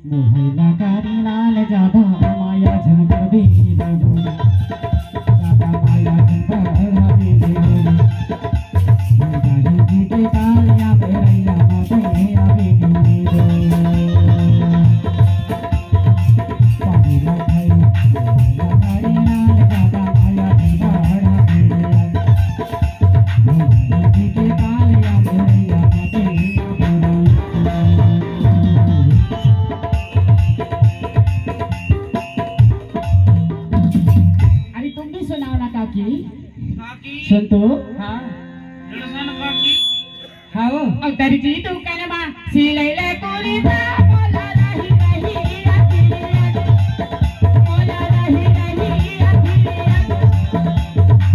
मोहल्ला कारी लाल जादा माया झनकर बेली बोली जादा माया झनकर बेली बोली गाड़ी जी के कालिया बेरैया मातेया बेली पानी लखाई मोहल्ला कारी लाल जादा माया झनकर बेली मोहल्ला जी के कालिया बेरैया मातेया बेली सुन तो हाँ हाँ और तेरी जी तू कहने माँ सिलेले कोरी था मोला रही रही मोला रही रही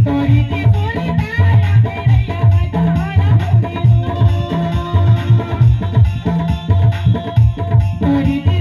तोरी जी कोरी था या मेरे या बजाना तोरी जी